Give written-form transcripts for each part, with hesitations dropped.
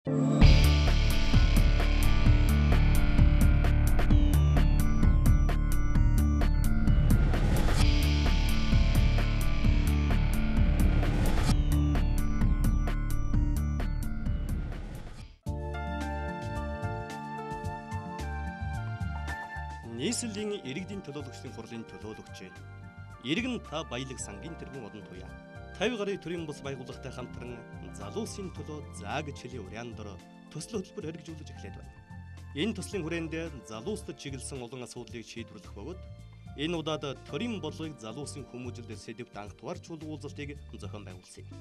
Нийслэлийн иргэдийн төлөөлөгчдийн хурлын төлөөлөгч. Иргэн нь та баялаг сангийн тэргүүн одон туяа. 50 гаруй төрийн бус байгууллагатай хамтран залуусын төлөө заа гэж хэлий урьяан дор төсөл хөтөлбөр хэрэгжүүлж эхлээд байна. Энэ төслийн хүрээнд залуустад чиглэсэн олон асуудлыг шийдвэрлэх бөгөөд энэ удаад төрийн бодлогыг залуусын хүмүүжлэлд сэдвт анх тугарч уулзалтыг зохион байгуулсан юм.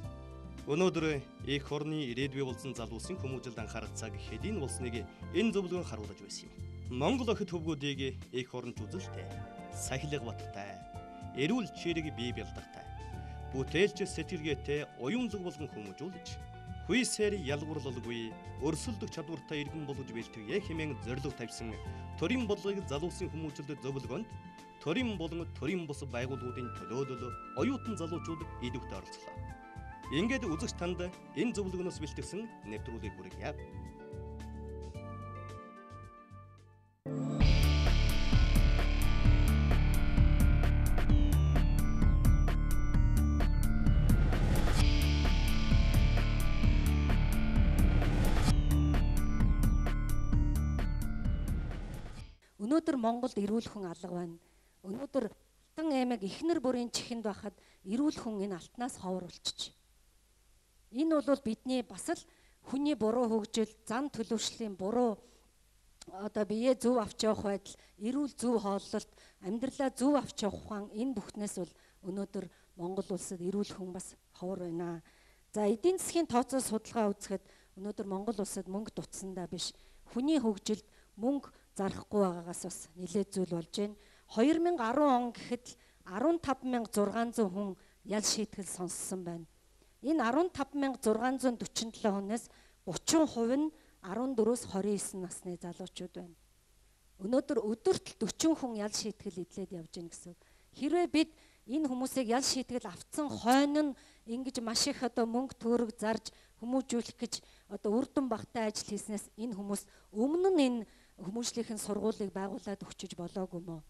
Өнөөдөр их орны ирээдүй болсон залуусын хүмүүжлэлд анхаарах цаг хэдийн болсныг энэ зөвлөгөө харуулж байсан юм. Монгол охид хөвгүүдийг их оронч үзэлтэй, сахилга баттай, эрүүл чирэг бие бэлдэгтэй, бүтээлч сэтгэлгээтэй уян зүг болгон хүмүүжүүлж, хүйсээр ялгуурлалгүй, өрсөлдөх чадвартай иргэн болгож бэлтгэе хэмээн зорилго тавьсан төрийн бодлогыг залуусын хүмүүжлэлд зөвлөгөөнд төрийн болон төрийн бус байгууллагуудын төлөөлөл оюутан залуучууд идэвхтэй оролцлоо. Ингээд үзэгч танд энэ зөвлөгөөнөөс бэлтгэсэн нэвтрүүлгийг хүргье. Өнөөдөр Монголд эрүүл хүн алга байна. Өнөөдөр алтан аймаг эхнэр бүрийн чихэнд байхад эрүүл хүн энэ алтнаас ховор болчих. Энэ бол бидний бас л хүний буруу хөгжил, зан төлөвшлийн буруу биеэ зөв авч явах байдал, эрүүл зөв хооллолт, амьдралаа зөв авч явах ухаан энэ бүхнээс бол өнөөдөр Монгол улсад эрүүл хүн бас ховор байна. За эдийн засгийн тооцоо судалгаа үзэхэд өнөөдөр Монгол улсад мөнгө дутсандаа биш, хүний хөгжилд мөнгө зарахгүй байгаагаас бас нэлээд зүйл болж байна. 2010 он гэхэд 15,600 хүн ял шийтгэл сонссон байна. Энэ 15,647 хүнээс 30% нь 14-өөс 29 насны залуучууд байна. Өнөөдөр өдөрт 40 хүн ял шийтгэл идэлээд явж байна гэсэн. Хэрвээ бид энэ хүмүүсийг ял шийтгэл авцсан хойно нь ингэж маш их мөнгө төгрөг зарж хүмүүжүүлэх гэж үр дүн багтаа ажил хийснээс энэ хүмүүс өмнө нь энэ хүмүүжлийнхэн сургуулийг байгуулад өгчөж болоогүй мó.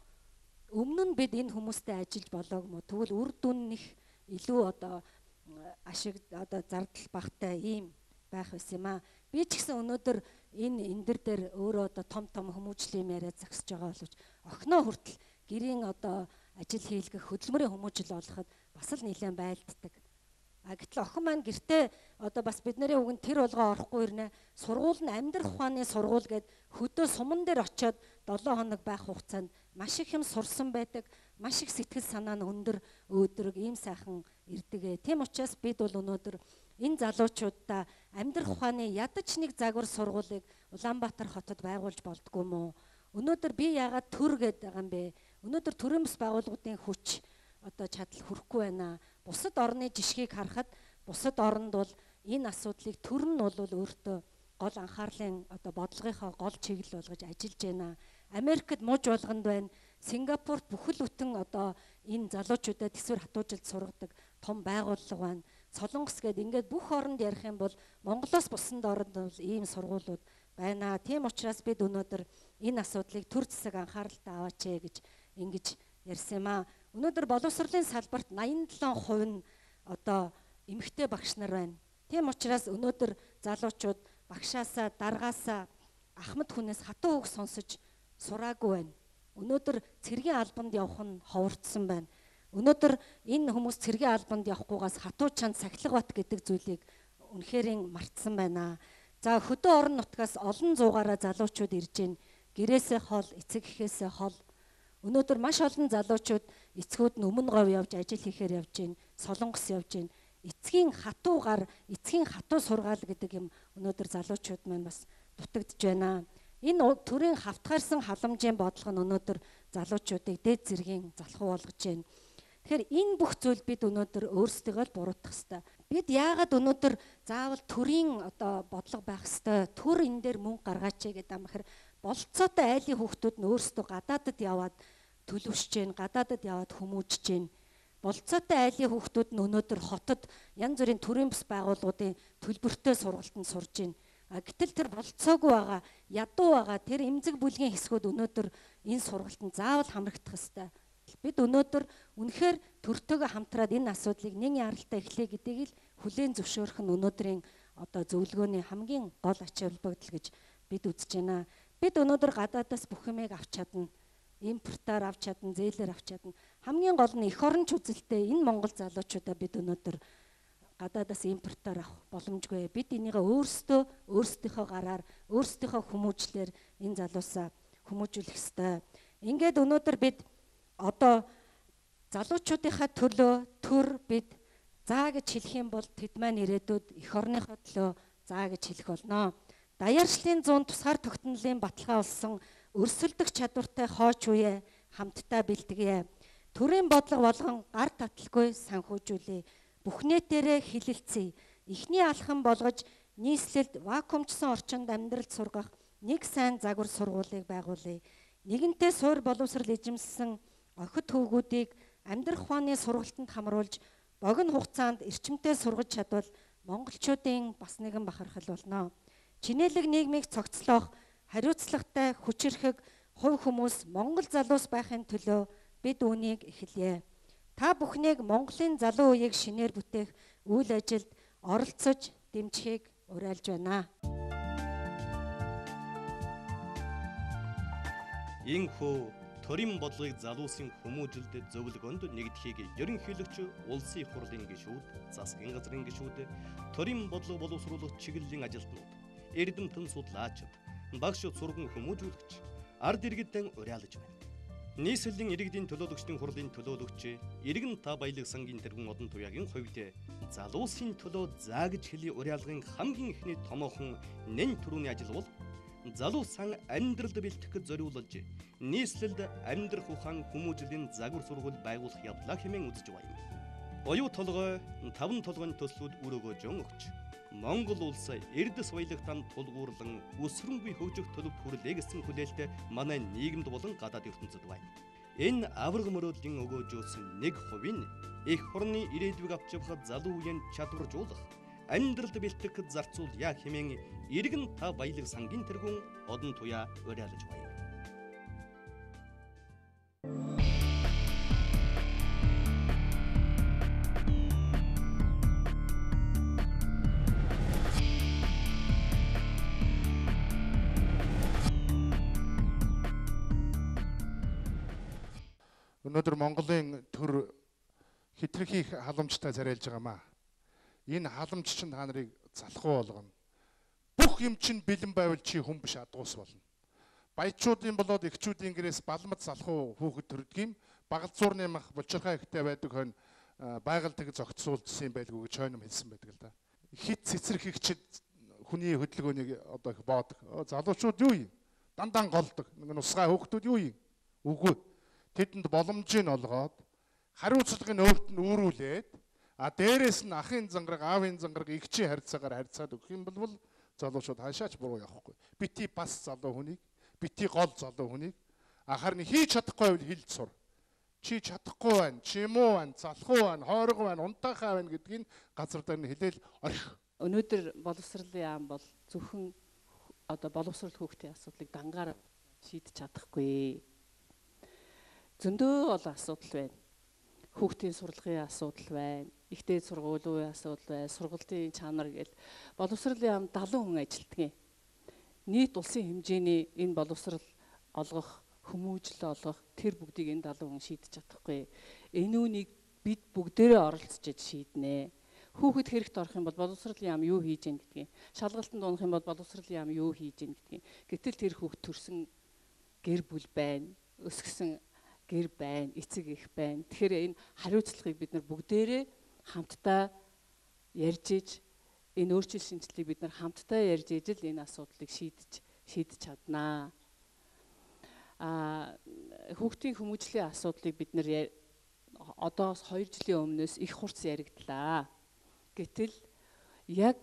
Өмнө нь бид энэ хүмүүстэй ажиллаж болоогүй мó. Тэгвэл үр дүн нэх илүү ашиг зардал багтай ийм байх байсан юм аа. Би ч гэсэн өнөөдөр энэ дээр өөрөө том хүмүүжлийн яриа зогсож байгаа боловч охиноо хүртэл гэрийн ажил хийлгэх хөдөлмөрийн хүмүүжил олоход бас л нэлээд байлддаг. Гэтэл охин маань гэртээ бас бидний үгэнд тэр болгоо орохгүй ирнэ. Сургууль нь амьдрах ухааны сургууль гээд хөдөө суман дээр очиод 7 хоног байх хугацаанд маш их юм сурсан байдаг. Маш их сэтгэл санаа нь өндөр өөдрөг ийм сайхан ирдэг. Тийм учраас бид бол өнөөдөр энэ залуучуудаа амьдрах ухааны ядаж нэг загвар сургуулийг Улаанбаатар хотод байгуулж болдгоо мó. Өнөөдөр би яагаад төр гээд байгаа юм бэ? Өнөөдөр төрийн бас байгууллагуудын хүч чадал хүрэхгүй байна. Бусад орны жишгийг харахад бусад оронд бол энэ асуудлыг төр нь бол өөртөө гол анхаарлын бодлогынхоо гол чиглэл болгож ажиллаж байна. Америкт мууж болгонд байна. Сингапурт бүхэл бүтэн энэ залуучуудад төсвөр хатуужилд сургадаг том байгууллага байна. Солонгос гээд ингээд бүх оронд ярих юм бол Монголоос бусад оронд бол ийм сургуулиуд байна. Тийм учраас бид өнөөдөр энэ асуудлыг төр засаг анхааралтай аваач гэж ингэж ярьсан юм аа. Өнөөдөр боловсролын салбарт 87% нь эмэгтэй багш нар байна. Тийм учраас өнөөдөр залуучууд багшаасаа, даргаасаа ахмад хүнээс хатуу үг сонсож сураагүй байна. Өнөөдөр цэргийн албанд явах нь ховордсон байна. Өнөөдөр энэ хүмүүс цэргийн албанд явахгүйгаас хатуу чанд сахилга бат гэдэг зүйлийг үнэхээр мартсан байна. За хөдөө орон нутгаас олон зуугаараа залуучууд ирж байна. Гэрээсээ хол, эцэг эхээсээ хол. Өнөөдөр маш олон залуучууд эцгүүд нь өмнө говь явж ажил хийхээр явж байна. Солонгос явж байна. Эцгийн хатуу гар, эцгийн хатуу сургаал гэдэг юм өнөөдөр залуучууд маань бас дутагдж байна. Энэ төрийн хавтгаарсан халамжийн бодлого нь өнөөдөр залуучуудыг дээд зэргийн залхуу болгож байна. Тэгэхээр энэ бүх зүйл бид өнөөдөр өөрсдөө л буруутгах ёстой. Бид яагаад өнөөдөр заавал төрийн бодлого байх ёстой? Төр энэ дээр мөнгө гаргаач гэдэг юм бахэр болцоотой айлын хүүхдүүд нь өөрсдөө гадаадад яваад төлөвшөж гин, гадаадад яваад хүмүүжж гин. Болцоотой айлын хүүхдүүд нь өнөөдөр хотод янз бүрийн төрийн бас байгууллагуудын төлбөртэй сургалтанд сурж гин. Гэтэл тэр болцоогүй байгаа, ядуу байгаа тэр эмзэг бүлгийн хэсгүүд өнөөдөр энэ сургалтанд заавал хамрагдах ёстой. Бид өнөөдөр үнэхээр төртөөгөө хамтраад энэ асуудлыг нэг яралтай эхлэе гэдгийг л хүлээн зөвшөөрөх нь өнөөдрийн одоо зөвлөгөөний хамгийн гол ач холбогдол гэж бид үзэж байна. Бид өнөөдөр гадаадаас бүх юмыг авч чадна. Импортоор авч чадна, зээлээр авч чадна. Хамгийн гол нь эх оронч үзэлтэй энэ Монгол залуучуудаа бид өнөөдөр гадаадаас импортоор авах боломжгүй. Бид энийгээ өөрсдийнхөө гараар, өөрсдийнхөө хүмүүжлэр энэ залуусаа хүмүүжүүлэх ёстой. Ингээд өнөөдөр бид одоо залуучуудынхаа төлөө төр бид заа гэж хэлэх юм бол тэд маань ирээдүйд эх орныхоо төлөө заа гэж хэлэх болно. Даяаршлын 100 тусгаар тогтнолын баталгаа болсон өрсөлдөх чадвартай хооч үе хамтдаа бэлтгэе. Төрийн бодлого болгон гар таталгүй санхүүжүүлээ. Бүх нийтээрээ хилэлцээ. Эхний алхам болгож нийслэлд вакуумчсан орчинд амьдралд сургах нэг сайн загвар сургуулийг байгуулъя. Нэгэнтээ суур боловсрал эзэмссэн охид хөвгүүдийг амьдрах ухааны сургалтанд хамруулж богино хугацаанд эрчимтэй сургаж чадвал монголчуудын бас нэгэн бахархал болно. Чинээлэг нийгмийг цогцлоох хариуцлагатай хүчирхэг хувь хүмүүс монгол залуус байхын төлөө бид үүнийг эхэлье. Та бүхнийг Монголын залуу үеийг шинээр бүтээх үйл ажилд оролцож дэмжихийг уриалж байна. Инхүү төрийн бодлогыг залуусын хүмүүжилд зөвлөгөөнд нэгдэхийг ерөнхийлөгч улсын их хурлын гишүүд, засгийн газрын гишүүд, төрийн бодлого боловсруулах чиглэлийн ажилтнууд, эрдэмтэн судлаачид, багш сурган хүмүүжүүлэгч, ард иргэдэн уриалж байна. Нийслэлийн иргэдийн төлөөлөгчдийн хурлын төлөөлөгч Иргэн та баялаг сангийн тэргүүн одон туяагийн хувьд залуусын төлөө заа гэж хэлий уриалгын хамгийн ихний томоохон нэн төрөний ажил бол залуу сан амьдралд бэлтгэх зориулж нийслэлд амьдрах ухаан хүмүүжлийн загвар сургууль байгуулах явдлаа хэмээн үзэж байна. Оюу толгой 5 толгойн төслүүд өрөөгөө жон өгч Монгол улс эрдэс баялагтан тулгуурлан өсрөнгүй хөгжих төлөв хүрлээ гэсэн хүлээлт манай нийгэмд болон гадаад ертөнцид байна. Энэ авраг мөрөөдлийн өгөөжөөс 1% эх орны ирээдүйг авч явах залуу үеийн чадваржуулах, амьдралд бэлтгэх зарцуулъя хэмээн Иргэн та баялаг сангийн тэргүүн одон туяа уриалж байна. Өнөөдөр Монголын төр хитрхи их халамжтай зарайлж байгаамаа. Энэ халамж чинь та нарыг залхуу болгоно. Бүх юм чинь бэлэн байвал чи хүн биш адуус болно. Баячуудын болоод эхчүүдийн гэрээс балмад залхуу хүүхэд төрдөг юм. Багалзуурны мах булчирхай ихтэй байдаг хойно байгальтыг зогтсуулсан байлгүй гэж хойном хэлсэн байдаг л да. Хит цэцрэх ихчид хүний хөдөлгөөнийг одоо их боодог. Залуучууд юу юм? Дандан голдог. Нэг нусгай хүүхдүүд юу юм? Үгүй. Тэдэнд боломжийг олгоод хариуцлагын өөрт нь үүрүүлээд дээрээс нь ахын зангараг, аавын зангараг игчийн харьцаагаар харьцаад өгөх юм бол залуучууд хаашаач буруу явахгүй. Бити бас залуу хүнийг, бити гол залуу хүнийг харин хийж чадахгүй байвал хэлж сур. Чи чадахгүй байна, чимүү байна, залхуу байна, хойрог байна, унтаахаа байна гэдгийг газар дээр нь хэлээл орхих. Өнөөдөр боловсролын яам бол зөвхөн одоо боловсрол хүүхдийн асуудлыг дангаар шийдэж чадахгүй. Зөндөө олон асуудал байна. Хүүхдийн сурлагын асуудал байна. Ихтэй сургуулийн асуудал байна. Сургалтын чанар гэл боловсролын яам 70 хүн ажилтдаг. Нийт улсын хэмжээний энэ боловсрол олгох, хүмүүжил олгох тэр бүгдийг энэ 70 хүн шийдэж чадахгүй. Энэ үнийг бид бүгдээрээ оролцож шийднэ. Хүүхэд хэрэгт орох юм бол боловсролын яам юу хийж гин гэдгийг, шалгалтанд унах юм бол боловсролын яам юу хийж гин гэдгийг. Гэтэл тэр хүүхэд төрсөн гэр бүл байна, өсгсөн гэр байна, эцэг их байна. Тэгэхээр энэ хариуцлагыг бид нар бүгдээрээ хамтдаа ярьж иж, энэ өөрчлөлт шинжилгээг бид нар хамтдаа ярьж ижил энэ асуудлыг шийдэж чаднаа. Хүүхдийн хүмүүжлийн асуудлыг бид нар одоос 2 жилийн өмнөөс их хурц яригдлаа. Гэтэл яг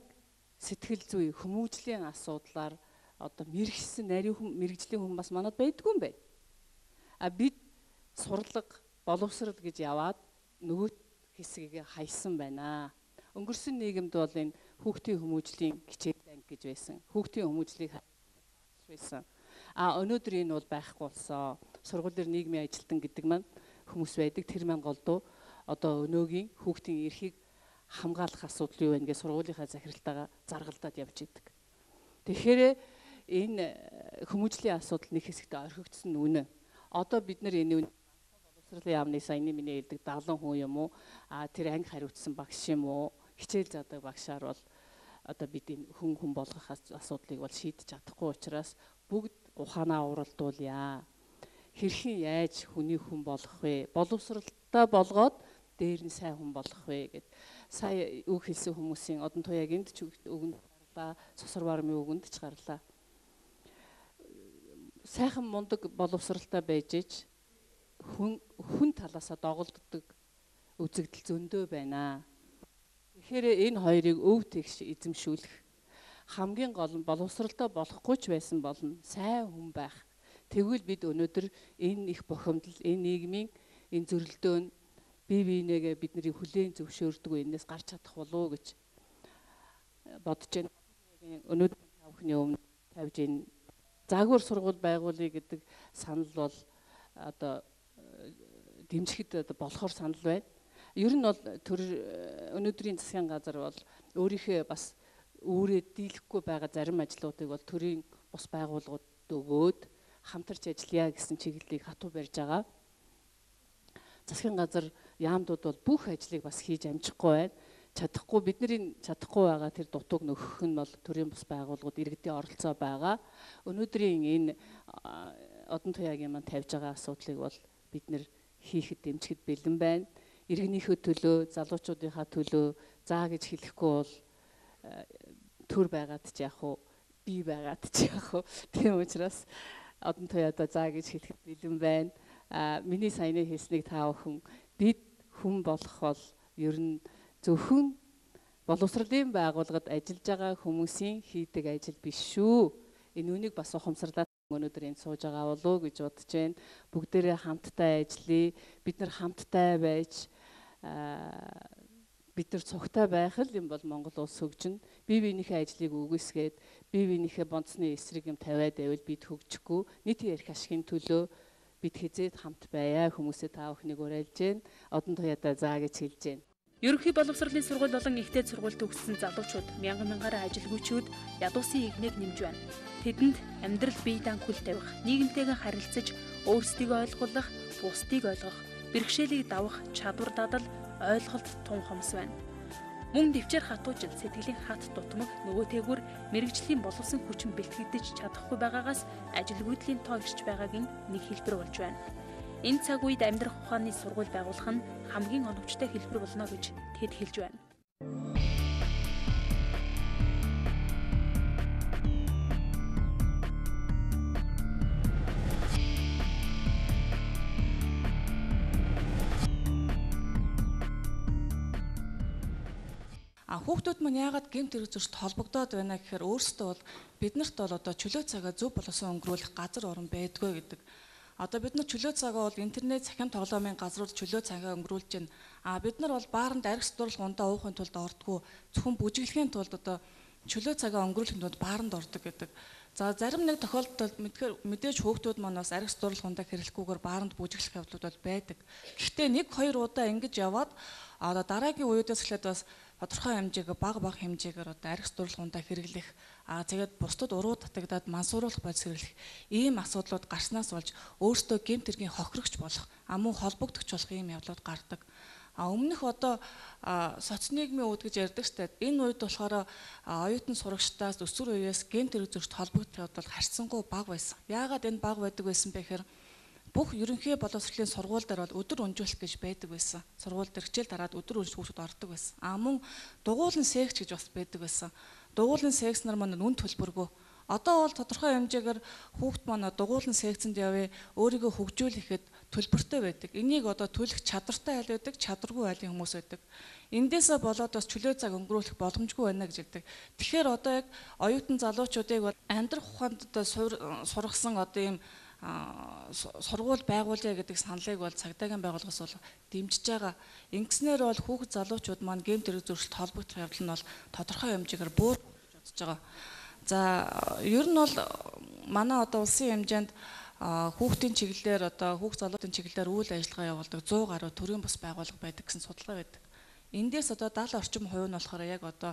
сэтгэл зүй хүмүүжлийн асуудлаар одоо мэрэгсэн мэрэгжлийн хүн бас манад байдгүй юм байна. Бид сурлага, боловсрол гэж яваад нөгөө хэсгийг хайсан байна. Өнгөрсөн нийгэмд бол энэ хүүхдийн хүмүүжлийн хичээл анги гэж байсан. Хүүхдийн хүмүүжлийг байсан. Өнөөдөр энэ бол байхгүй болсон. Сургуулиуд нийгмийн ажилтан гэдэг маань хүмүүс байдаг. Тэр маань голдуу одоо өнөөгийн хүүхдийн эрхийг хамгаалах асуудал юу вэ гэж сургуулийнхаа захиралтаагаа заргалдаад явж идэг. Тэгэхээр энэ хүмүүжлийн асуудал нэг хэсэгт орхигдсон нь үнэ. Одоо бид нар энэ боловсролын яамны саяны миний хэлдэг 70 хүн юм уу? Тэр анги хариуцсан багш юм уу? Хичээл заадаг багшаар бол одоо бид энэ хүн болгох асуудлыг бол шийдэж чадахгүй учраас бүгд ухаанаа уралдуулъя. Хэрхэн яаж хүний хүн болгох вэ? Боловсролтой болгоод дээр нь сайн хүн болгох вэ гэд сая үг хэлсэн хүмүүсийн одон туяаг энд ч өгөнд гарлаа, Сосор Бармын өгөнд ч гарлаа. Сайхан мундаг боловсралтай байж ич хүн талаасаа доголддог үзэгдэл зөндөө байна. Тэгэхээр энэ хоёрыг өв тэгш эзэмшүүлэх хамгийн гол нь боловсралтай болохгүй ч байсан болно сайн хүн байх. Тэгвэл бид өнөөдөр энэ их бохомдол, энэ нийгмийн энэ зөрөлдөөн бие биенээгээ бидний хүлээн зөвшөөрдөг энэс гарч чадах болов уу гэж бодож байна. Өнөөдөр тавхны өмнө тавьж энэ загвар сургууль байгуулъя гэдэг санал бол одоо дэмжихэд болохоор санал байна. Ер нь бол төр өнөөдрийн засгийн газар бол өөрийнхөө бас өөрөө дийлэхгүй байгаа зарим ажлуудыг бол төрийн бус байгууллагууд өгөөд хамтарч ажиллая гэсэн чиглэлийг хатуу барьж байгаа. Засгийн газар яамдууд бол бүх ажлыг бас хийж амжихгүй байна. Чадахгүй бидний чадахгүй байгаа тэр дутууг нөхөх нь бол төрийн бус байгууллагууд иргэдийн оролцоо байгаа. Өнөөдрийн энэ одон туяагийн маань тавьж байгаа асуудлыг бол бид нэр хийхэд дэмжихэд бэлэн байна. Иргэнийхөө төлөө, залуучуудынхаа төлөө заа гэж хэлэхгүй бол төр байгаад ч яах вэ? Би байгаад ч яах вэ? Тийм учраас одон туяадаа заа гэж хэлэхэд бэлэн байна. Миний саяны хэлснийг та бүхэн бид хүн болох бол ер нь зөвхөн боловсролын байгууллагад ажиллаж байгаа хүмүүсийн хийдэг ажил биш шүү. Энэ үнийг бас ухамсарлаад өнөөдөр энд сууж байгаа болов уу гэж бодож байна. Бүгдээрээ хамтдаа ажиллая. Бид нар хамтдаа байж бид нар цогтой байх юм бол Монгол улс хөгжинэ. Бие биенийхээ ажлыг үгүйсгээд бие биенийхээ бонцны эсрэг юм тавиад байвал бид хөгжихгүй. Нийтийн эрх ашигын төлөө бид хизээд хамт байя. Хүмүүсээ та бүхнийг уриалж байна. Одон туяадаа заа гэж хэлж байна. Ерөнхий боловсролын сургууль болон ихтэй сургууль төгссөн залуучууд мянган-мянгаараа ажилгүйчүүд ядуусын игнийг нэмж байна. Тэдэнд амьдрал бие даанхүүл тавих, нийгэмтэйгээ харилцаж, өөрсдийгөө ойлгох, бусдыг ойлгох, бэрхшээлийг давах чадвар дадал, ойлголт тун хомс байна. Мөн дэвчээр хатуужил сэтгэлийн хат дутмаг нөгөөтэйгүр мэрэгжлийн боловсон хүчин бэлтгэгдэж чадахгүй байгаагаас ажилгүйдлийн тоо ирж байгаагийн нэг хэлбэр болж байна. Энэ цаг үед амьдрах ухааны сургууль байгуулах нь хамгийн оновчтой хэлбэр болно гэж тэд хэлж байна. Хүүхдүүд маань яагаад гэмт хэрэг зөрчилд холбогдоод байна гэхээр өөрсдөө бол биднэрт бол одоо чөлөө цагаа зөв боловсон өнгөрүүлэх газар орон байдгүй гэдэг. Одоо бид нар чөлөө цагаа бол интернет цахим тоглоомын газрууд чөлөө цагаа өнгөрүүлж байна. Бид нар бол бааранд арх судрал ундаа уухын тулд ордгоо зөвхөн бүжиглэхийн тулд одоо чөлөө цагаа өнгөрүүлэхийн тулд бааранд ордог гэдэг. За зарим нэг тохиолдолд мэдээж хүүхдүүд маань бас арх судрал ундаа хэрэглэхгүйгээр бааранд бүжиглэх явдлууд бол байдаг. Гэхдээ 1-2 удаа ингэж яваад одоо дараагийн үеэс эхлээд бас тодорхой хэмжээгээр бага хэмжээгээр одоо арх судрал ундаа хэрэглэх тэгээд бусдад уруу татагдаад мансууруулах бодис хэрэглэх ийм асуудлууд гарснаас болж өөртөө гэмт хэргийн хохирогч болох мөн холбогдогч болох ийм явдлууд гардаг. Өмнөх одоо социологийн үүд гэж ярьдаг штэ. Энэ үед болохоор оюутан сурагчдаас өсвөр үеэс гэмт хэрэг зөрчилд холбогдох явдал харьцангуй бага байсан. Яагаад энэ бага байдаг байсан бэ гэхээр бүх ерөнхий боловсролын сургууль дээр бол өдөр өнжүүлэх гэж байдаг байсан. Сургууль дээр хичээл дараад өдөр өнжих хүүхдүүд ордог байсан. Мөн дугуулан секц гэж бас байдаг байсан. Дугуулан секц нар маань үн төлбөргүй. Одоо бол тодорхой хэмжээгээр хүүхд маань дугуулан секцэнд явъя, өөрийгөө хөгжүүлэхэд төлбөртэй байдаг. Энийг одоо төлөх чадвартай айл байдаг, чадваргүй айлын хүмүүс байдаг. Эндээсээ болоод бас чөлөө цаг өнгөрүүлэх боломжгүй байна гэж хэлдэг. Тэгэхээр одоо яг оюутан залуучуудыг бол амьдрах ухаанд одоо сургасан одоо ийм сургууль байгуулъя гэдэг саналыг бол цагдаагийн байгууллагаас бол дэмжиж байгаа. Ингэснээр бол хүүхэд залуучууд маань гэмт хэрэг зөрчилд холбогдох явдал нь бол тодорхой хэмжээгээр бүр бодож байгаа. За ер нь бол манай одоо улсын хэмжээнд хүүхдийн чиглэлээр одоо хүүхд залуучуудын чиглэлээр үйл ажиллагаа явуулдаг 100 гаруй төрийн бас байгууллага байдаг гэсэн судалгаа байдаг. Эндээс одоо 70 орчим хувь нь болохоор яг одоо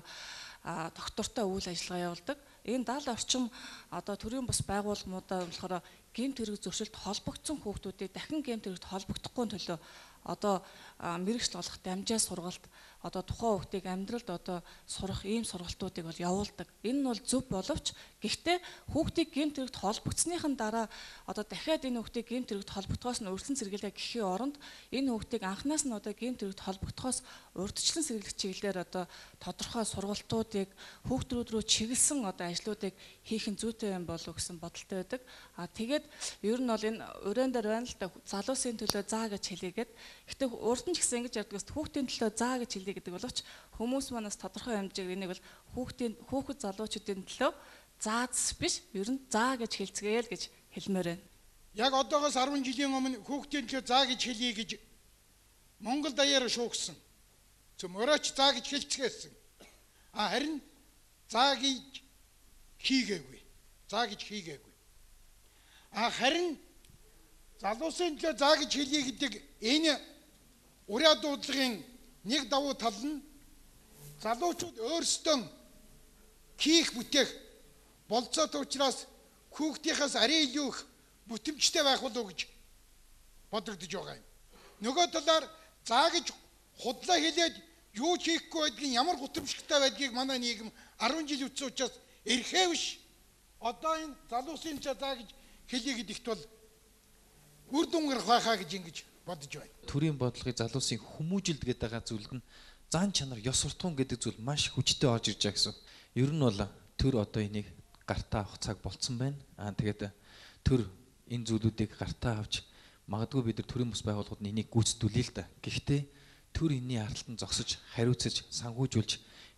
доктортой үйл ажиллагаа явуулдаг. Энэ 70 орчим одоо төрийн бас байгууллагуудаа болохоор гэмт хэрэг зөрчилд холбогдсон хүүхдүүдийг дахин гэмт хэрэгт холбогдохгүй төлөө одоо мэрэгчл олох дамжаа сургалт одоо тухайн хүүхдийг амьдралд одоо сурах ийм сургалтуудыг бол явуулдаг. Энэ нь бол зөв боловч гэхдээ хүүхдийг гэмт хэрэгт холбогдсныхан дараа одоо дахиад энэ хүүхдийг гэмт хэрэгт холбогдохоос нь урьдчилан сэргийлэх гэхийн оронд энэ хүүхдийг анханаас нь одоо гэмт хэрэгт холбогдохоос урьдчилан сэргийлэх чиглэлээр одоо тодорхой сургалтуудыг хүүхдүүд рүү чиглэсэн одоо ажлуудыг хийх нь зүйтэй юм болов гэсэн бодолтой байдаг. Тэгээд ер нь бол энэ уран дээр байна л да залуусын төлөө заа гэж хэлийгээд гэхдээ урд нь ч гэсэн ингэж ярьдаг гэсэн хүүхдийн төлөө заа гэж хэлий гэдэг боловч хүмүүс манаас тодорхой хэмжээгээр энийг бол хүүхэд залуучуудын төлөө зааз биш ер нь заа гэж хэлцгээе л гэж хэлмээр байна. Яг одоогоос 10 жилийн өмнө хүүхдийн төлөө заа гэж хэлье гэж Монгол даяараа шуугсан. Мөрөөч заа гэж хэлцгээсэн. Харин заа гэж хийгээгүй. Заа гэж хийгээгүй. Харин залуусын төлөө заа гэж хэлье гэдэг энэ ураа дуудлагын нэг давуу тал нь залуучууд өөрсдөө хийх бүтээх болцоотой учраас хүүхдийнхээс арай илүү их бүтэмжтэй байх болов уу гэж бодогдож байгаа юм. Нөгөө талаар заа гэж худлаа хэлээд юу хийхгүй байдгийг ямар гутамшигтай байдгийг манай нийгэм 10 жил үтсэн учраас эрхээ биш. Одоо энэ залуусын заа гэж хэлье гэдэгт бол үр дүн гарах байхаа гэж ингэж бодож байна. Төрийн бодлогыг залуусын хүмүүжилд гэдэг байгаа зүйл нь зан чанар ёс суртахуун гэдэг зүйл маш хүчтэй орж ирж байгаа гэсэн. Ер нь бол төр одоо энийг гартаа авах цаг болцсон байна. Тэгээд төр энэ зүйлүүдийг гартаа авч магадгүй бид нар төрийн бус байгууллагууд энийг гүйцэтгүүлээ л да. Гэхдээ төр энэний харталтанд зогсож, хариуцаж, санхүүжүүлж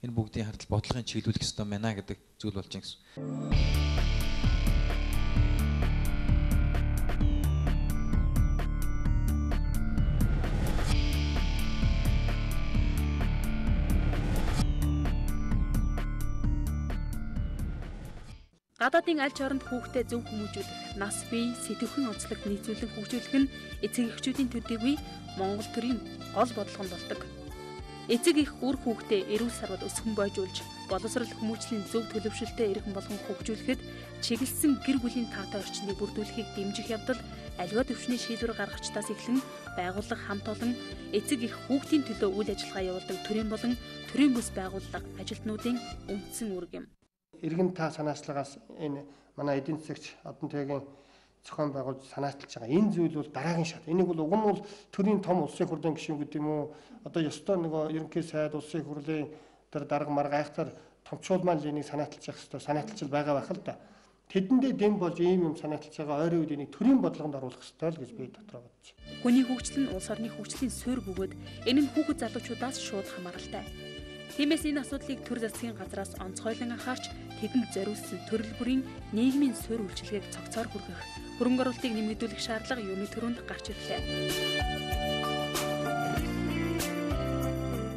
энэ бүгдийн хартал бодлогын чиглүүлэх ёстой байна гэдэг зүйл болж байна гэсэн. Гадаадын аль ч оронд хүүхдэд зөв хүмүүжүүлэх, нас бие, сэтгэвхэн онцлог нийцүүлэн хөгжүүлэх нь эцэг эхчүүдийн төдийгүй Монгол төрийн гол бодлого болдог. Эцэг их үр хүүхдээ эрүүл сарвал өсгөн бойжуулж, боловсрол хүмүүжлийн зөв төлөвшөлтөд эрхэм болгон хөгжүүлэхэд чиглэсэн гэр бүлийн таатай орчныг бүрдүүлэхийг дэмжих явдал аливаа төвчний шийдвэр гаргагчдаас эхлэн байгууллага хамт олон эцэг их хүүхдийн төлөө үйл ажиллагаа явуулдаг төрийн болон төрийн бүс байгууллага ажилтнуудын үндсэн үүрэг юм. Иргэн та санаачлагаас энэ манай эдийн засагч одон тээгийн зохион байгуулж санаачилж байгаа энэ зүйл бол дараагийн шат. Энийг бол уг нь бол төрийн том улсын хурлын гишүүн гэдэг юм уу? Одоо ёстой нөгөө ерөнхий сайд улсын хурлын тэр дарга марга айхтар томчуулмал энийг санаачилж явах хэрэгтэй. Санаачилж байгаа байх л да. Тэдэндээ дэм болж ийм юм санаачилж байгаа ойрын үед энийг төрийн бодлогонд оруулах хэрэгтэй л гэж би дотроо бодож байна. Хүний хөгжил нь улс орны хөгжлийн суурь бөгөөд энэ нь хүүхэд залуучуудаас шууд хамааралтай. Тиймээс энэ асуудлыг төр засгийн газраас онцгойлон анхаарч тэдэнд зориулсан төрөл бүрийн нийгмийн суурь үйлчилгээг цогцоор хүргэх, хөрөнгө оруулалтыг нэмэгдүүлэх шаардлага юуны төрөнд гарч ирлээ.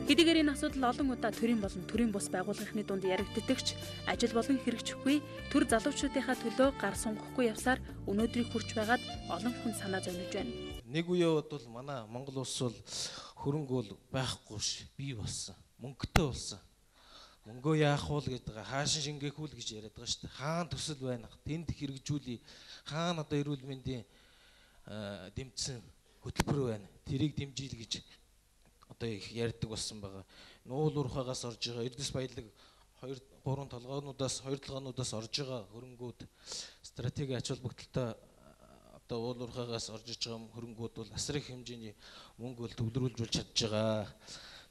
Хэдийгээр энэ асуудал олон удаа төрийн болон төрийн бус байгууллагын дунд яригддагч ажил болон хэрэгжихгүй төр залуучуудынхаа төлөө гар сунгахгүй явсаар өнөөдрийг хүрч байгаад олон хүн санаа зовниж байна. Нэг үеэд бол манай Монгол улс бол хөрөнгө бол байхгүй ш, бий болсон. Мөнгөтэй болсон. Мөнгөө яах вэ гэдэг хаашин шингээхүүл гэж яриад байгаа шүү дээ. Хаана төсөл байна? Тэнд хэрэгжүүлээ. Хаана одоо эрүүл мэндийн дэмжсэн хөтөлбөр байна. Тэрийг дэмжийл гэж одоо их ярьдаг болсон байгаа. Нуул уурхаагаас орж байгаа Эрдэс баялаг 2-3 толгоонуудаас орж байгаа хөрөнгүүд стратеги ач холбогдолтой одоо уул уурхаагаас орж иж байгаа хөрөнгүүд бол асар их хэмжээний мөнгө бол төвлөрүүлж чадж байгаа.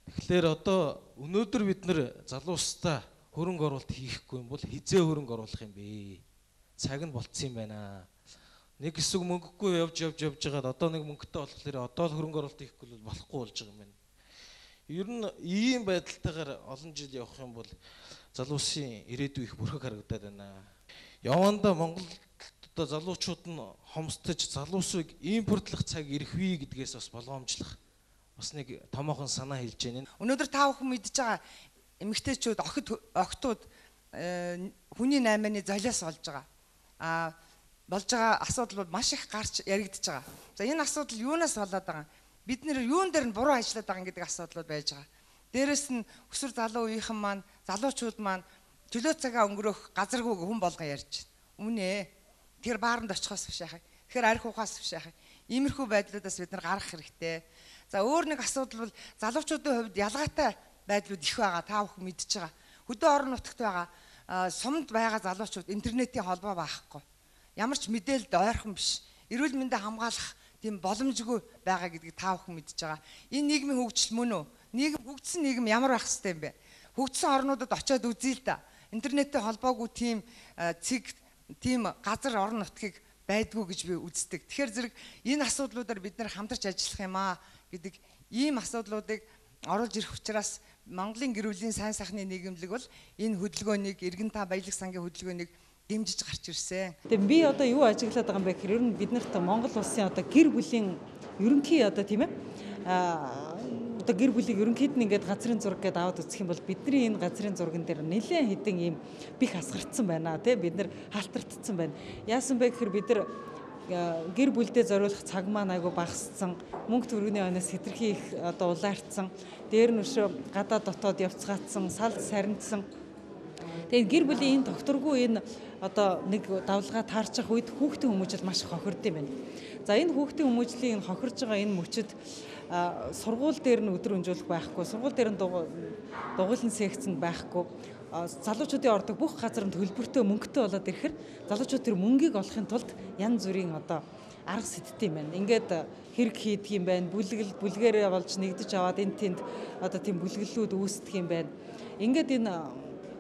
Тэгэхээр одоо өнөөдөр бид нэр залуустаа хөрөнгө оруулалт хийхгүй юм бол хизээ хөрөнгө оруулах юм бэ? Цаг нь болцсон юм байна. Нэг хэсэг мөнгөгүй явж байгаад одоо нэг мөнгөтэй болохоор одоо л хөрөнгө оруулалт хийхгүй бол болохгүй болж байгаа юм байна. Ер нь ийм байдалтайгаар олон жил явах юм бол залуусын ирээдүй их бүрхэг харагдаад байна. Яванда Монголд одоо залуучууд нь хомсдож залуусыг импортлох цаг ирэх вэ гэдгээс бас болгоомжлох бас нэг томоохон санаа хэлж байна. Өнөөдөр та бүхэн мэдж байгаа эмэгтэйчүүд охтууд хүний 8-ны золиос болж байгаа. Болж байгаа асуудал бол маш их гарч яригдж байгаа. За энэ асуудал юунаас болоод байгаа? Бид нэр юун дээр нь буруу ажиллаад байгаа гэдэг асуудлууд байж байгаа. Дээрэс нь өсвөр залуу үеийнхэн маань, залуучууд маань чөлөө цагаа өнгөрөөх газаргүй хүн болгон ярьж байна. Үнэ. Тэр бааранд очихоос биш яхаа. Тэгэхээр арх ухаас биш яхаа. Иймэрхүү байдлуудаас бид нар гарах хэрэгтэй. За өөр нэг асуудал бол залуучуудын хувьд ялгаатай байдлууд их байгаа. Та бүхэн мэдж байгаа. Хөдөө орон нутагт байгаа сумд байгаа залуучууд интернетийн холбоо байхгүй. Ямар ч мэдээлэлд ойрхон биш. Эрүүл мэндэд хамгаалах тийм боломжгүй байгаа гэдгийг та бүхэн мэдж байгаа. Энэ нийгмийн хөгжил мөн үү? Нийгэм хөгжсөн нийгэм ямар байх ёстой юм бэ? Хөгжсөн орнуудад очиод үзье л да. Интернеттэй холбоогүй тийм тийм газар орон нутгийг байдгүй гэж би үздэг. Тэгэхээр зэрэг энэ асуудлуудаар бид нэр хамтарч ажиллах юм аа гэдэг ийм асуудлуудыг оруулж ирэх учраас Монголын гэр бүлийн сайн сайхны нийгэмлэг бол энэ хөдөлгөөнийг Иргэн та баялаг сангийн хөдөлгөөнийг дэмжиж гарч ирсэн. Тэгээ би одоо юу ажиглаад байгаа юм бэ гэхээр ер нь бид нарт Монгол улсын одоо гэр бүлийн ерөнхий одоо тийм ээ одоо гэр бүлийг ерөнхийд нь ингээд газрын зураг гэдээ аваад үзэх юм бол бидний энэ газрын зурган дээр нэлээд хэдэн ийм бих хасгардсан байна тий бид нар хаалтардсан байна. Яасан бэ гэхээр бид нар гэр бүлдээ зориулах цаг маань айгу багассан, мөнгө төгрөгийн оноос хэтэрхий их одоо улаардсан, дээр нь өшөө гадаад дотоод явцгаатсан, салд сарнидсан. Тэгээд гэр бүлийн энэ тогтворгүй энэ одоо нэг давлгаа таарчих үед хүүхдийн хүмүүжил маш их хохирд юм байна. За энэ хүүхдийн хүмүүжлийн хохирж байгаа энэ мөчөд сургууль дээр нь өдөр өнжүүлэх байхгүй, сургууль дээр нь дугуйлан секцэнд байхгүй, залуучуудын ордог бүх газар нь төлбөртэй мөнгөтэй болоод ирэхээр залуучууд тэр мөнгийг олохын тулд янз бүрийн одоо арга сэдт юм байна. Ингээд хэрэг хийдэг юм байна, бүлгээрээ болж нэгдэж аваад энэ тэнд одоо тийм бүлгэллүүд үүсдэг юм байна. Ингээд энэ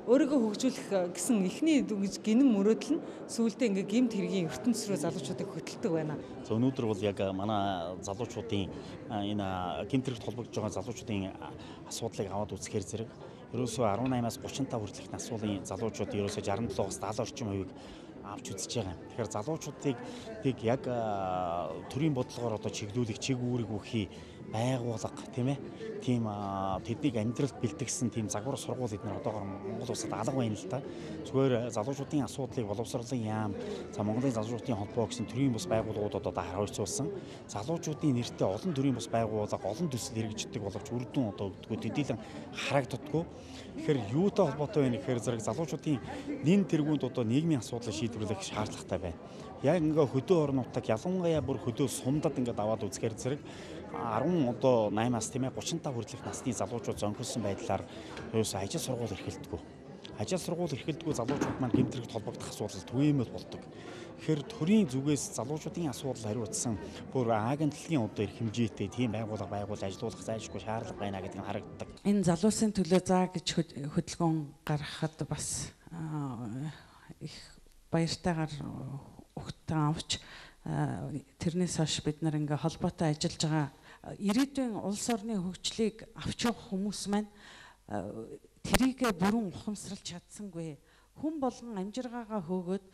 өөрийгөө хөгжүүлэх гэсэн эхний гинэн мөрөөдөл нь сүүлдээ ингээ гэмт хэргийн ертөнц рүү залуучуудыг хөтэлдэг байна. За өнөөдөр бол яг манай залуучуудын энэ гэмт хэрэгт холбогдож байгаа залуучуудын асуудлыг аваад үзэхээр зэрэг ерөөсөө 18-аас 35 хүртэлх насны залуучууд ерөөсөө 67-аас 70 орчим хувийг авч үзэж байгаа. Тэгэхээр залуучуудыг яг төрийн бодлогоор одоо чиглүүлэх, чиг үүрэг өгөхий байгуулга тийм ээ. Тийм тэднийг амьдралд бэлтгэсэн тийм загвар сургууль эдгээр одоогоор Монгол улсад алга байна л да. Зүгээр залуучуудын асуудлыг боловсролын яам, за Монголын залуучуудын холбоо гэсэн төрийн бус байгууллагууд одоо харуулцуулсан. Залуучуудын нэртэй олон төрийн бус байгууллага олон төсөл хэрэгждэг боловч үр дүн одоо өгдөггүй, төдийлөн харагддаггүй. Тэгэхээр юутай холбоотой вэ гэхээр зэрэг залуучуудын нэн тэргуунд одоо нийгмийн асуудлыг шийдвэрлэх шаардлагатай байна. Яг ингээ хөдөө орон нутаг ялангуяа бүр хөдөө сумдад ингээд аваад үзэхээр зэрэг 18-аас тийм ээ 35 хүртэлх насны залуучууд зөнхөлсөн байдлаар ерөөсөө ажил сургууль эрхэлдэггүй. Ажил сургууль эрхэлдэггүй залуучууд маань гэмт хэрэгт холбогдох асуудал түгээмэл болдог. Тэгэхээр төрийн зүгээс залуучуудын асуудал хариуцсан бүр агентлагийн одоо их хэмжээтэй тийм байгууллага байгуулж ажиллуулах зайлшгүй шаардлага байна гэдэг нь харагддаг. Энэ залуусын төлөө заа гэж хөдөлгөөн гаргахад бас их баяртайгаар өгтөн авч тэрнээс хойш бид нар ингээ холбоотой ажиллаж байгаа ирээдүйн улс орны хөгжлийг авч явах хүмүүс маань тэрийгэ бүрэн ухамсарлаж чадсангүй. Хүн болгон амжиргаагаа хөөгөөд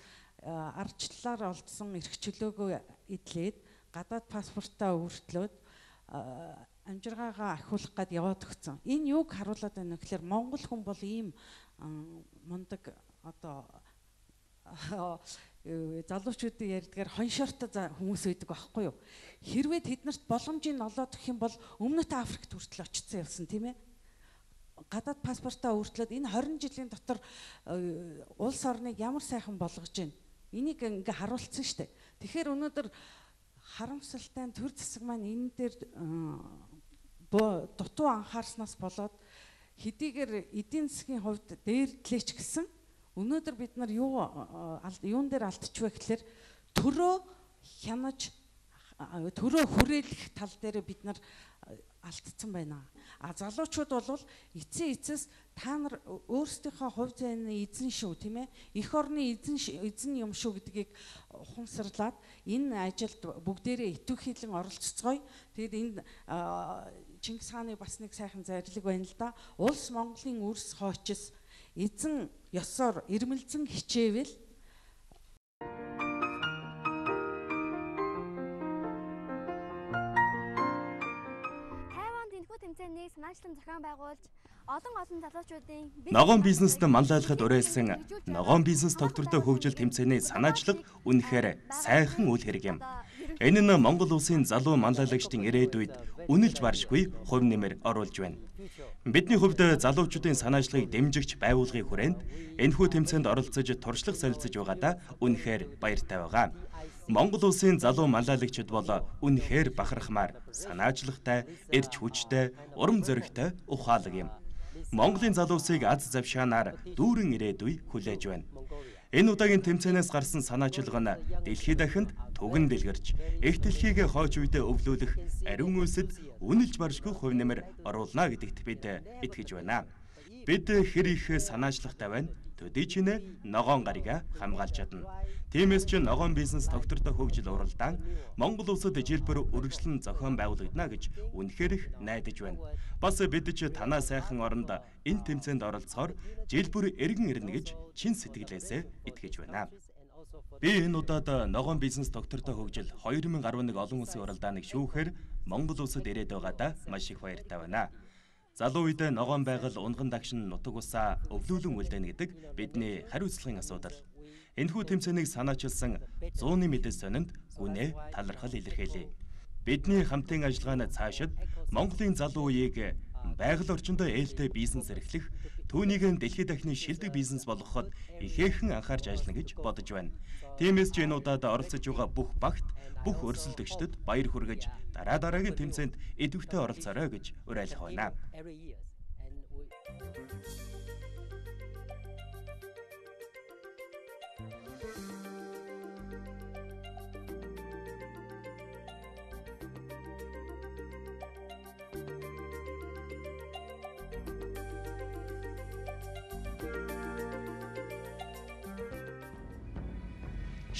ардчлалаар олдсон эрх чөлөөгөө эдлээд гадаад паспортаа өөрчлөөд амжиргаагаа ахиулах гээд яваад өгсөн. Энэ юуг харуулад байна вэ гэхээр Монгол хүн бол ийм мундаг одоо залуучуудын ярьдгаар хоншортой хүмүүс байдаг байхгүй юу? Хэрвээ тэднэрт боломжийг олоод өгөх юм бол өмнөд Африкт хүртэл очсон явсан тийм ээ. Гадаад паспортаа өөрчлөөд энэ 20 жилийн дотор улс орныг ямар сайхан болгож байна. Энийг ингээ харуулсан шүү дээ. Тэгэхээр өнөөдөр харамсалтай төр засаг маань энэ дээр дутуу анхаарснаас болоод хэдийгээр эдийн засгийн хувьд дээрлээч гэсэн өнөөдөр бид нар юун дээр алдчих вэ гэхээр төрөө хянаж төрөө хүрээлэх тал дээр бид нар алдсан байна. Залуучууд бол эцэс та нар өөрсдийнхөө хувь зайны эзэн шүү тийм ээ. Эх орны эзэн юм шүү гэдгийг ухамсарлаад энэ ажилд бүгдээрээ итүүхийлэн оролцоцгоё. Тэгэд энэ Чингис хааны бас нэг сайхан зарлиг байна л да. Улс Монголын үрс хоочис эзэн ёсоор ирмэлзэн хичээвэл тэмцээний санаачлан зохион байгуулж олон залуучуудын ногоон бизнест манлайлахад уриалсан ногоон бизнес тогтвортой хөгжил тэмцээний санаачлаг үнэхээр сайхан үйл хэрэг юм. Энэ нь Монгол улсын залуу манлайлагчдын ирээдүйд үнэлж баршгүй хувь нэмэр оруулж байна. Бидний хувьд залуучуудын санаачлагыг дэмжигч байгууллагын хүрээнд энэхүү тэмцээнд оролцож туршлага солилцож байгаадаа үнэхээр баяртай байгаа. Монгол улсын залуу манлайлагчид бол үнэхээр бахархмаар, санаачлагтай, эрч хүчтэй, урам зоригтой ухаалаг юм. Монголын залуусыг аз завшаанаар дүүрэн ирээдүй хүлээж байна. Энэ удаагийн тэмцээнээс гарсан санаачлага нь дэлхийд дахинд түгэн дэлгэрч, их дэлхийг хойч үедээ өвлүүлэх ариун үйлсэд үнэлж баршгүй хувь нэмэр оруулна гэдэгт бид итгэж байна. Бид хэр их санаачлагтай байна. Төдий ч ногоон гарига хамгаалж чадна. Тиймээс ч ногоон бизнес тогтвортой хөгжил уралдаан Монгол улсад жилбэр үргэлжлэн зохион байгуулагдана гэж үнэхээр их найдаж байна. Бас бид ч танаа сайхан оронд энэ тэмцээнд оролцохоор жилбэр эргэн ирнэ гэж чин сэтгэлээсээ итгэж байна. Би энэ удаад ногоон бизнес тогтвортой хөгжил 2011 олон улсын уралдааныг шүүхээр Монгол улсад ирээд байгаадаа маш их баяртай байна. Залуу үед ногоон байгаль унган дагшин нутаг усаа өвлүүлэн үлдээнэ гэдэг бидний хариуцлагын асуудал. Энэхүү тэмцээнийг санаачилсан 100-ны мэдээс сонинд гүнээ талархал илэрхийлье. Бидний хамтын ажиллагааны цаашид Монголын залуу үеийг байгаль орчиндөө ээлтэй бизнес эрхлэх, түүнийг дэлхийд дахины шилдэг бизнес болгоход ихээхэн анхаарч ажиллана гэж бодож байна. Тиймээс ч энэ удаад оролцож байгаа бүх багт, бүх өрсөлдөгчдөд баяр хүргэж дараагийн тэмцээнд идэвхтэй оролцоорой гэж уриалах байна.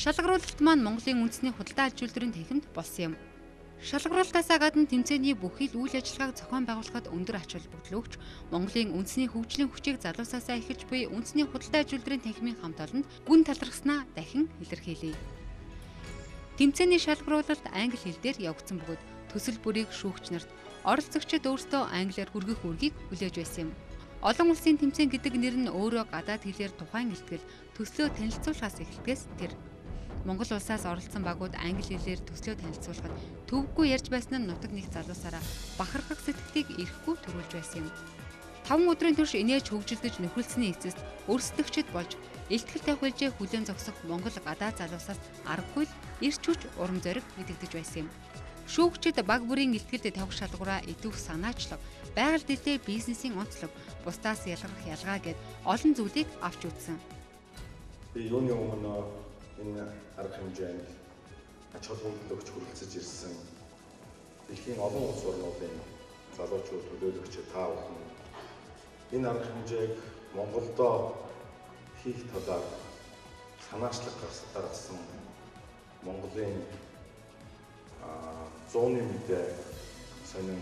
Шалгаруулалт маань Монголын үндэсний худалдаа аж үйлдвэрийн танхимд болсон юм. Шалгаруулалтаасаа гадна тэмцээний бүхий л үйл ажиллагааг зохион байгуулахад өндөр ач холбогдол өгч Монголын үндэсний хөгжлийн хүчийг залуусаасаа эхэлж буй үндэсний худалдаа аж үйлдвэрийн танхимын хамт олонд гүн талархснаа дахин илэрхийлье. Тэмцээний шалгаруулалт англи хэл дээр явагдсан бөгөөд төсөл бүрийг шүүгч нарт оролцогчид өөрсдөө англиар хүргэх үргийг хүлээж байсан юм. Олон улсын тэмцээн гэдэг нэр нь өөрөө гадаад хэлээр тухайн илтгэл төслөө танилцуулахаас эхэлдгээс тэр Монгол улсаас оролцсон багууд англи хэлээр төслөө танилцуулахад төвөггүй ярьж байсан нь нутаг нэг залуусаараа бахархах сэтгэлийг ирэхгүй төрүүлж байсан юм. 5 өдрийн турш инээж хөгжилдөж нөхөлсөний эцэст өрсөлдөгчд болж илтгэл тавхилжээ хүлээн зогсох Монгол гадаад залуусаас аргагүй л эрч хүч урам зориг мэдэгдэж байсан юм. Шүүгчид баг бүрийн илтгэлд тавих шалгуураа идэвх санаачлаг, байгаль дэлхийн бизнесийн онцлог, бусдаас ялгарх ялгаа гэд олон зүйлийг авч үзсэн. Би юуны өмнө энэ арга хэмжээнд ач холбогдол өгч хүрэлцэж ирсэн дэлхийн олон улс орнуудын залуучууд төлөөлөгч та бүхэн энэ арга хэмжээг Монголдо хийх талаар санаачлаг гаргасан Монголын 100-ны мэдээ сонин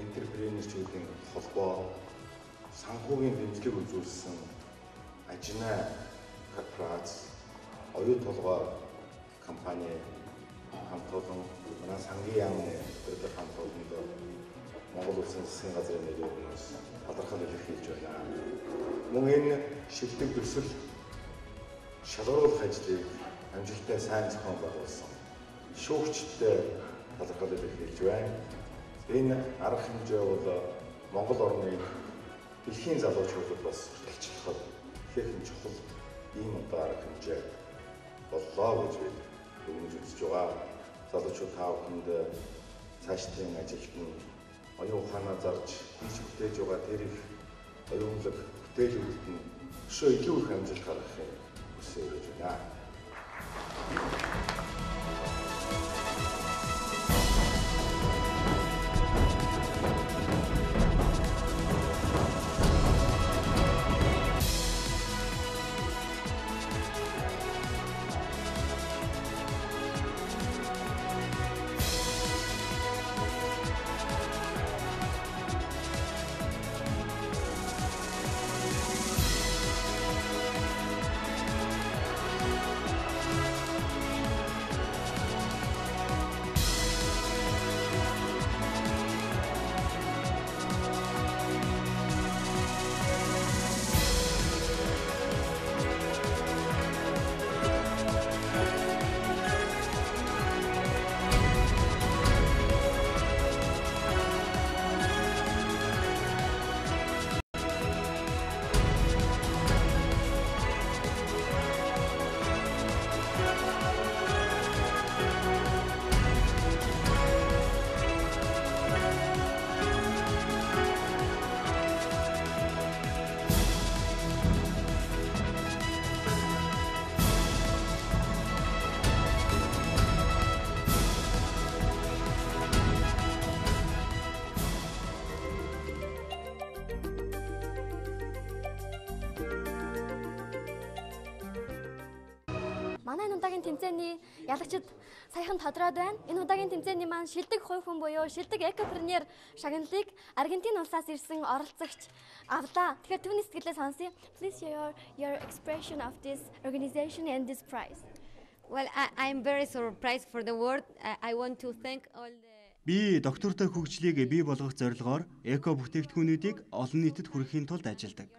энтерпренерчүүдийн холбоо санхүүгийн дэмжлэг үзүүлсэн ажина корпорац оюун толгой компани хамт олон манай сангийн яамны өдөр хамт олонд Монгол улсын засгийн газрын нэрээр талархал илэрхийлж байна. Мөн энэ шилдэг төсөл шалгаруулах ажлыг амжилттай сайн зохион байгуулсан шүүгчдтэй талархал илэрхийлж байна. Энэ арга хэмжээ бол Монгол орныг дэлхийн залуучуудад бас хилчлэхэд ихээхэн чухал ийм арга хэмжээ боллоо гэж бид өгнөж үзэж байгаа. Залуучууд та бүхэнд цаашдын ажилд нь оюун ухаанаа зарж хийж бүтээж байгаа тэр их оюунлаг бүтээлүүд нь өшөө илүү их амжилт гаргахыг хүсэж байна. энэ удаагийн тэмцээний ялагчид саяхан тодроод байна. Энэ удаагийн тэмцээний маань шилдэг хувь хүн буюу шилдэг экопренер шагналыг Аргентин улсаас ирсэн оролцогч авлаа. Тэгэхээр түүний сэтгэлээ сонсъё. Please share your expression of this organization and this prize. Well, I'm very surprised for the award. I want to thank all the Би доктортой хөгжлийг бий болгох зорилгоор эко бүтээгдэхүүнүүдийг олон нийтэд хүргэхийн тулд ажилладаг.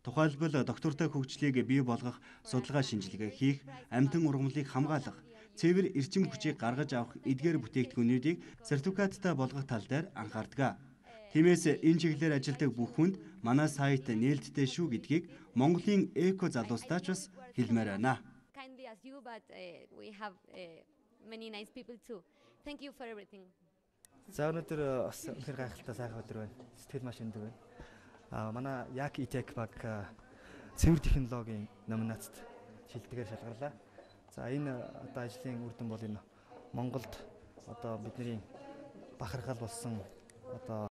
Тухайлбал доктортой хөгжлийг бий болгох судалгаа шинжилгээ хийх, амьтан ургамлыг хамгаалах, цэвэр эрчим хүчийг гаргаж авах эдгээр бүтээгдэхүүнүүдийг сертификаттай болгох тал дээр анхаардаг. Тиймээс энэ чиглэлээр ажилладаг бүх хүнд манай сайт нээлттэй шүү гэдгийг Монголын эко залуустаач бас хэлмээр байна. kindly as you, but we have many nice people too. Thank you for everything. За өнөөдөр бас үнэхээр гайхалтай сайхан өдөр байна. Сэтгэл маш өндөр байна. Манай Yak E-Tech баг цэвэр технологийн номинацид шилдэгээр шалгарлаа. За энэ одоо ажлын үр дүн бол энэ Монголд одоо бидний бахархал болсон одоо